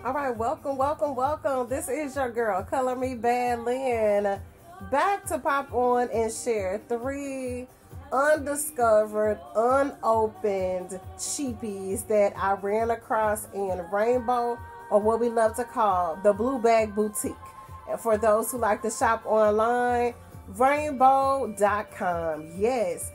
All right, welcome. This is your girl, Color Me Bad Lynn, back to pop on and share 3 undiscovered, unopened cheapies that I ran across in Rainbow, or what we love to call the Blue Bag Boutique. And for those who like to shop online, rainbow.com. Yes.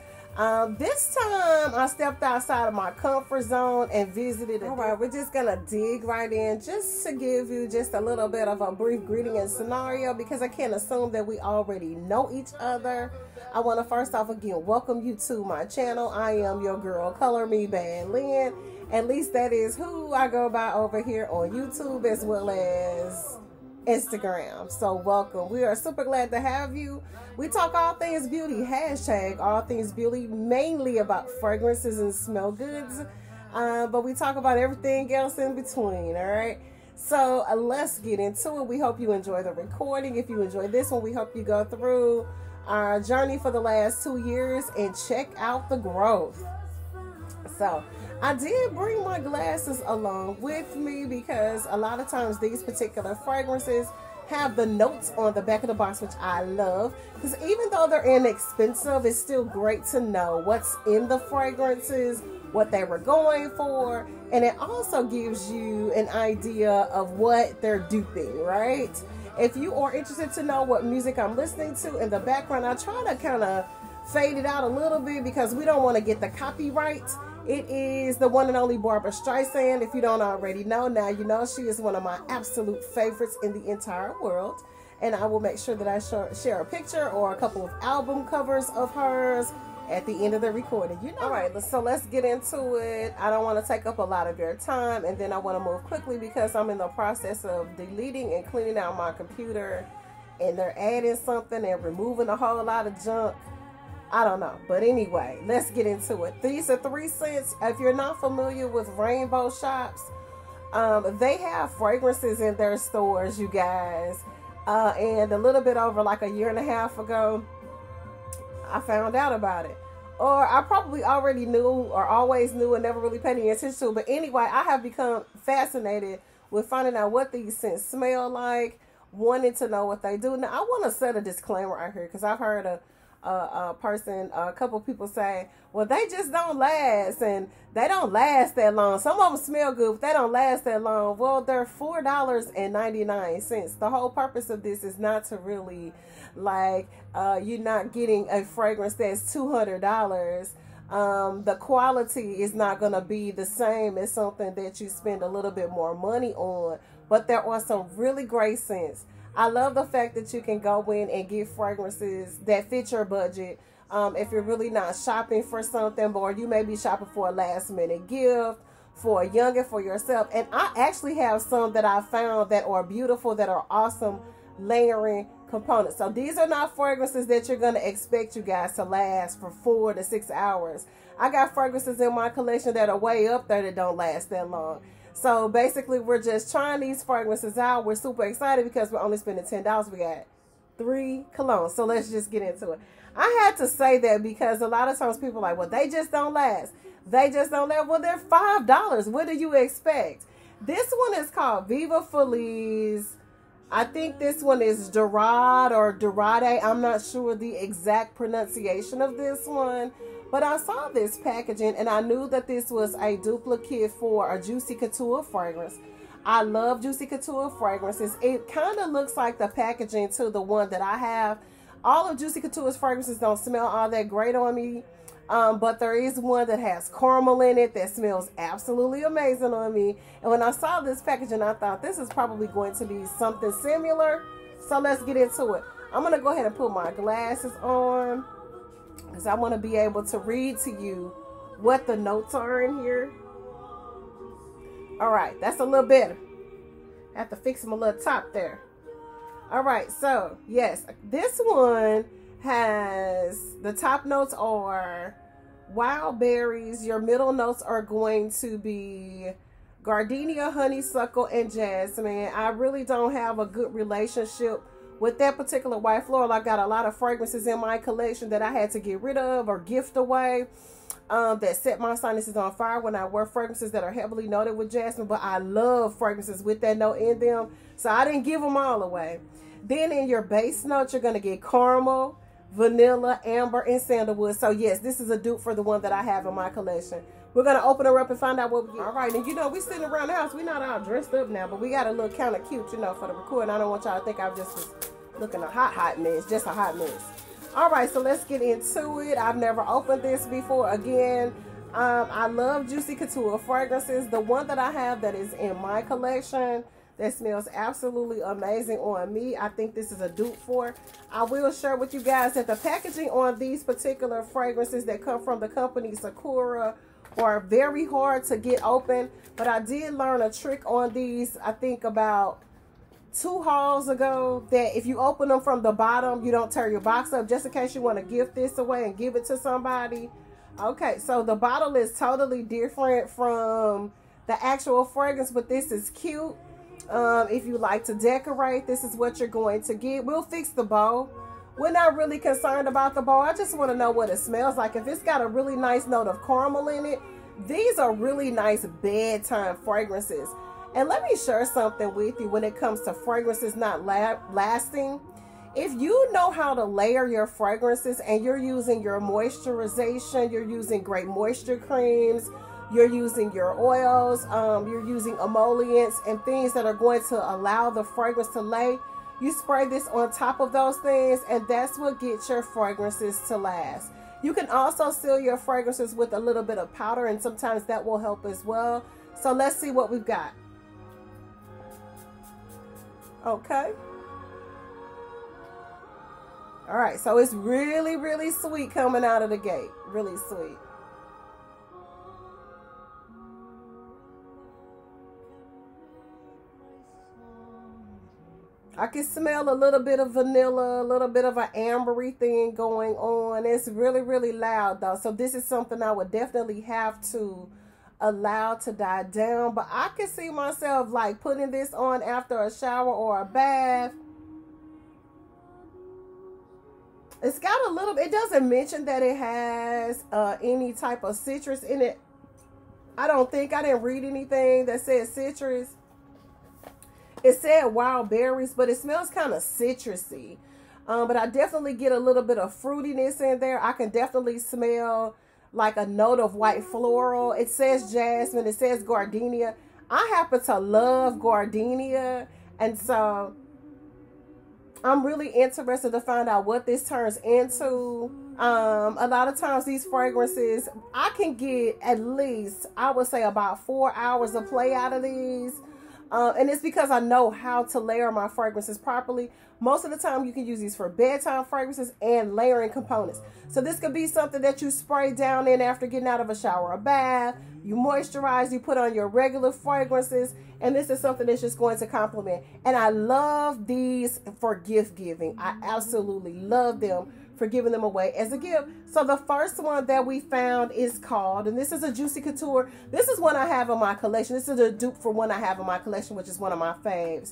This time I stepped outside of my comfort zone and visited. All right, we're just gonna dig right in just to give you just a little bit of a brief greeting and scenario, because I can't assume that we already know each other. I want to first off again welcome you to my channel. I am your girl, Color Me Bad Lynn. At least that is who I go by over here on YouTube as well as Instagram. So welcome. We are super glad to have you. We talk all things beauty, hashtag all things beauty, mainly about fragrances and smell goods, but we talk about everything else in between. All right, so let's get into it. We hope you enjoy the recording. If you enjoy this one, we hope you go through our journey for the last 2 years and check out the growth. So I did bring my glasses along with me because a lot of times these particular fragrances have the notes on the back of the box, which I love, because even though they're inexpensive, it's still great to know what's in the fragrances, what they were going for, and it also gives you an idea of what they're duping, right? If you are interested to know what music I'm listening to in the background, I try to kind of fade it out a little bit because we don't want to get the copyright. It is the one and only Barbra Streisand. If you don't already know, now you know. She is one of my absolute favorites in the entire world. And I will make sure that I share a picture or a couple of album covers of hers at the end of the recording. You know. All right, so let's get into it. I don't want to take up a lot of your time, and then I want to move quickly because I'm in the process of deleting and cleaning out my computer, and they're adding something and removing a whole lot of junk. I don't know. But anyway, let's get into it. These are 3 scents. If you're not familiar with Rainbow shops, they have fragrances in their stores, you guys. And a little bit over like a year and a half ago, I found out about it. Or I probably already knew or always knew and never really paid any attention to it. But anyway, I have become fascinated with finding out what these scents smell like, wanting to know what they do. Now, I want to set a disclaimer right here because I've heard a couple people say, well, they just don't last, and they don't last that long. Some of them smell good, but they don't last that long. Well, they're $4.99. The whole purpose of this is not to really, like, you're not getting a fragrance that's $200. The quality is not going to be the same as something that you spend a little bit more money on, but there are some really great scents. I love the fact that you can go in and get fragrances that fit your budget. If you're really not shopping for something, or you may be shopping for a last minute gift, for a youngin', for yourself. And I actually have some that I found that are beautiful, that are awesome layering components. So these are not fragrances that you're going to expect you guys to last for 4 to 6 hours. I got fragrances in my collection that are way up there that don't last that long. So basically, we're just trying these fragrances out. We're super excited because we're only spending $10. We got 3 colognes. So let's just get into it. I had to say that because a lot of times people are like, well, they just don't last. They just don't last. Well, they're $5. What do you expect? This one is called Viva Feliz. I think this one is Dorade or Dorade. I'm not sure the exact pronunciation of this one. But I saw this packaging and I knew that this was a duplicate for a Juicy Couture fragrance. I love Juicy Couture fragrances. It kind of looks like the packaging to the one that I have. All of Juicy Couture's fragrances don't smell all that great on me. But there is one that has caramel in it that smells absolutely amazing on me. And when I saw this packaging, I thought this is probably going to be something similar. So let's get into it. I'm going to go ahead and put my glasses on, because I want to be able to read to you what the notes are in here. All right, that's a little better. I have to fix my little top there. All right, so yes, this one has, the top notes are wild berries. Your middle notes are going to be gardenia, honeysuckle, and jasmine. I really don't have a good relationship with that particular white floral. I got a lot of fragrances in my collection that I had to get rid of or gift away. that set my sinuses on fire when I wear fragrances that are heavily noted with jasmine, but I love fragrances with that note in them, so I didn't give them all away. Then in your base notes, you're going to get caramel, vanilla, amber, and sandalwood. So yes, this is a dupe for the one that I have in my collection. We're going to open her up and find out what we get. All right, and you know, we sitting around the house. We're not all dressed up now, but we got a little kind of cute, you know, for the recording. I don't want y'all to think I just was looking a hot mess, just a hot mess. All right, so let's get into it. I've never opened this before. Again, I love Juicy Couture fragrances. The one that I have that is in my collection that smells absolutely amazing on me, I think this is a dupe for. I will share with you guys that the packaging on these particular fragrances that come from the company Sakura are very hard to get open, but I did learn a trick on these, I think about 2 hauls ago, that if you open them from the bottom, you don't tear your box up, just in case you want to gift this away and give it to somebody. Okay, so the bottle is totally different from the actual fragrance, but this is cute. If you like to decorate, this is what you're going to get. We'll fix the bow. We're not really concerned about the bow. I just want to know what it smells like. If it's got a really nice note of caramel in it, these are really nice bedtime fragrances. And let me share something with you when it comes to fragrances not lasting. If you know how to layer your fragrances and you're using your moisturization, you're using great moisture creams, you're using your oils, you're using emollients and things that are going to allow the fragrance to lay, you spray this on top of those things, and that's what gets your fragrances to last. You can also seal your fragrances with a little bit of powder, and sometimes that will help as well. So let's see what we've got. Okay. All right, so it's really, really sweet coming out of the gate. Really sweet. I can smell a little bit of vanilla, a little bit of an ambery thing going on. It's really, really loud though. So this is something I would definitely have to allow to die down. But I can see myself like putting this on after a shower or a bath. It's got a little, it doesn't mention that it has any type of citrus in it. I don't think, I didn't read anything that said citrus. It said wild berries, but it smells kind of citrusy. But I definitely get a little bit of fruitiness in there. I can definitely smell like a note of white floral. It says jasmine. It says gardenia. I happen to love gardenia. And so I'm really interested to find out what this turns into. A lot of times these fragrances, I can get at least, I would say about 4 hours of play out of these. And it's because I know how to layer my fragrances properly. Most of the time you can use these for bedtime fragrances and layering components. So this could be something that you spray down in after getting out of a shower or bath. You moisturize, you put on your regular fragrances, and this is something that's just going to complement. And I love these for gift giving. I absolutely love them for giving them away as a gift. So the first one that we found is called, and this is a Juicy Couture. This is one I have in my collection. This is a dupe for one I have in my collection, which is one of my faves.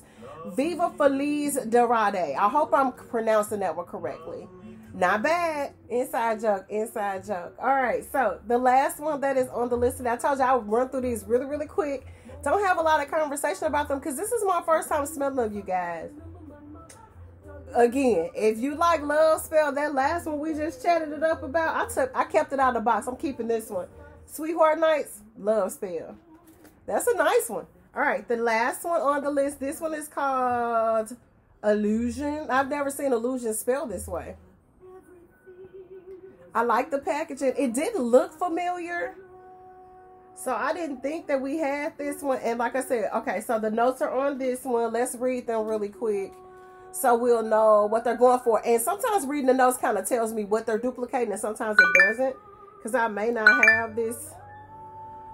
Viva Feliz Dorade. I hope I'm pronouncing that one correctly. Not bad. Inside joke, inside joke. All right, so the last one that is on the list, and I told you I would run through these really, really quick. Don't have a lot of conversation about them because this is my first time smelling them, you guys. Again, if you like Love Spell, that last one we just chatted it up about, I kept it out of the box. I'm keeping this one. Sweetheart Nights, Love Spell. That's a nice one. All right, the last one on the list, this one is called Illusion. I've never seen Illusion spelled this way. I like the packaging. It didn't look familiar, so I didn't think that we had this one. And like I said, okay, so the notes are on this one. Let's read them really quick so we'll know what they're going for. And sometimes reading the notes kind of tells me what they're duplicating, and sometimes it doesn't, because I may not have this.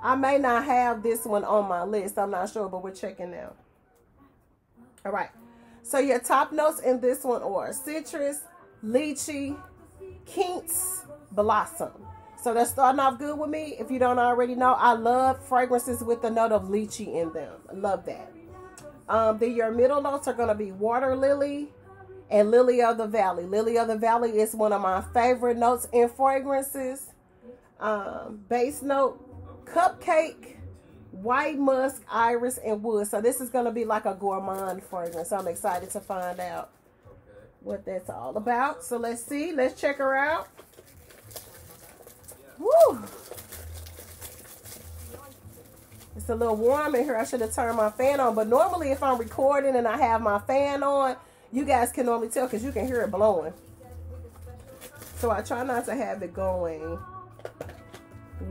I may not have this one on my list. I'm not sure, but we're checking now. All right. So your top notes in this one are citrus, lychee, quince, blossom. So that's starting off good with me. If you don't already know, I love fragrances with the note of lychee in them. I love that. Then your middle notes are going to be water lily and lily of the valley. Lily of the valley is one of my favorite notes in fragrances. Base note, cupcake, white musk, iris, and wood. So this is going to be like a gourmand fragrance. I'm excited to find out what that's all about. So let's see. Let's check her out. Woo! It's a little warm in here. I should have turned my fan on. But normally if I'm recording and I have my fan on, you guys can normally tell because you can hear it blowing. So I try not to have it going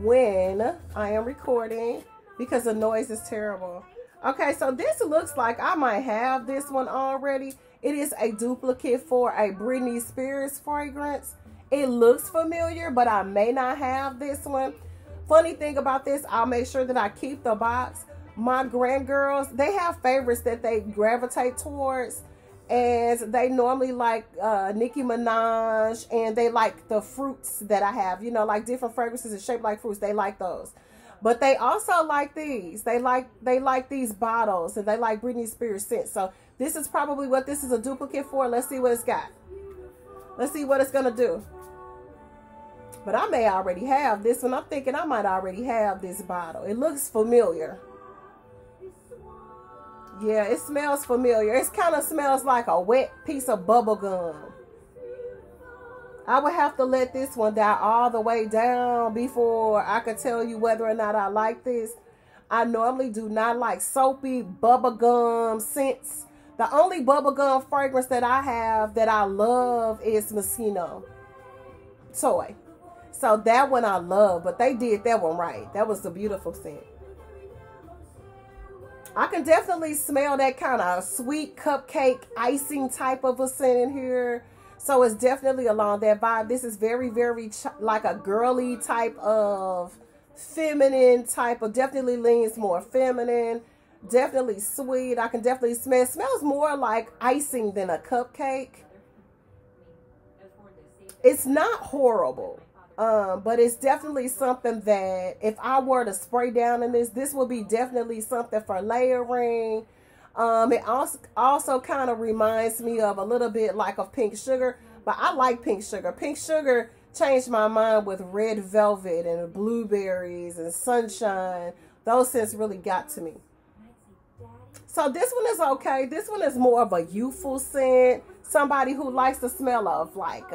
when I am recording because the noise is terrible. Okay, so this looks like I might have this one already. It is a duplicate for a Britney Spears fragrance. It looks familiar, but I may not have this one. Funny thing about this, I'll make sure that I keep the box. My grandgirls, they have favorites that they gravitate towards. And they normally like Nicki Minaj, and they like the fruits that I have. You know, like different fragrances and shaped like fruits. They like those. But they also like these. They like these bottles, and they like Britney Spears scents. So this is probably what this is a duplicate for. Let's see what it's got. Let's see what it's going to do. But I may already have this one. I'm thinking I might already have this bottle. It looks familiar. Yeah, it smells familiar. It kind of smells like a wet piece of bubble gum. I would have to let this one die all the way down before I could tell you whether or not I like this. I normally do not like soapy bubblegum scents. The only bubblegum fragrance that I have that I love is Moschino Toy. So that one I love, but they did that one right. That was a beautiful scent. I can definitely smell that kind of sweet cupcake icing type of a scent in here. So it's definitely along that vibe. This is very, very like a girly type of feminine type of, definitely leans more feminine. Definitely sweet. I can definitely smell. It smells more like icing than a cupcake. It's not horrible. But it's definitely something that if I were to spray down in this would be definitely something for layering. It also kind of reminds me of a little bit like of Pink Sugar, but I like Pink Sugar. Pink Sugar changed my mind with Red Velvet and blueberries and sunshine. Those scents really got to me. So this one is okay. This one is more of a youthful scent. Somebody who likes the smell of like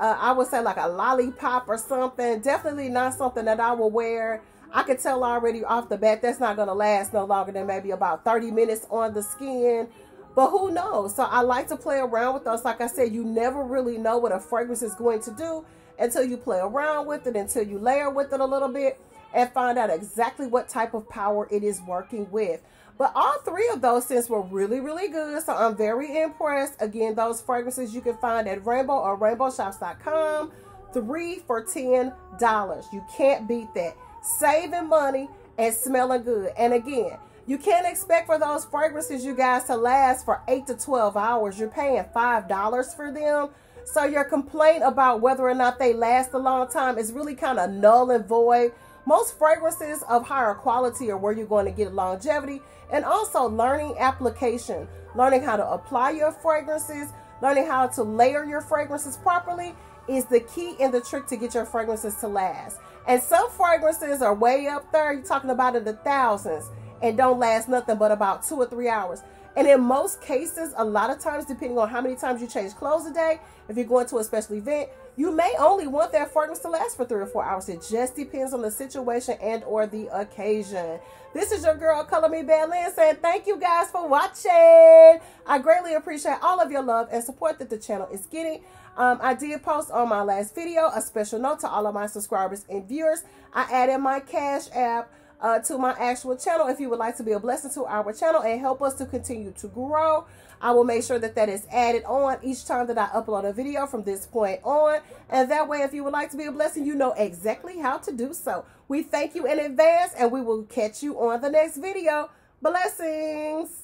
I would say like a lollipop or something. Definitely not something that I will wear. I could tell already off the bat that's not going to last no longer than maybe about 30 minutes on the skin. But who knows? So I like to play around with those. Like I said, you never really know what a fragrance is going to do until you play around with it, until you layer with it a little bit and find out exactly what type of power it is working with. But all three of those scents were really, really good. So I'm very impressed. Again, those fragrances you can find at Rainbow or RainbowShops.com. 3 for $10. You can't beat that. Saving money and smelling good. And again, you can't expect for those fragrances, you guys, to last for 8 to 12 hours. You're paying $5 for them. So your complaint about whether or not they last a long time is really kind of null and void. Most fragrances of higher quality are where you're going to get longevity. And also learning application, learning how to apply your fragrances, learning how to layer your fragrances properly is the key and the trick to get your fragrances to last. And some fragrances are way up there. You're talking about in the thousands and don't last nothing but about 2 or 3 hours. And in most cases, a lot of times, depending on how many times you change clothes a day, if you're going to a special event, you may only want that fragrance to last for 3 or 4 hours. It just depends on the situation and or the occasion. This is your girl, Color Me Bad Lynn, saying thank you guys for watching. I greatly appreciate all of your love and support that the channel is getting. I did post on my last video a special note to all of my subscribers and viewers. I added my Cash App to my actual channel if you would like to be a blessing to our channel and help us to continue to grow. I will make sure that that is added on each time that I upload a video from this point on. And that way, if you would like to be a blessing, you know exactly how to do so. We thank you in advance and we will catch you on the next video. Blessings.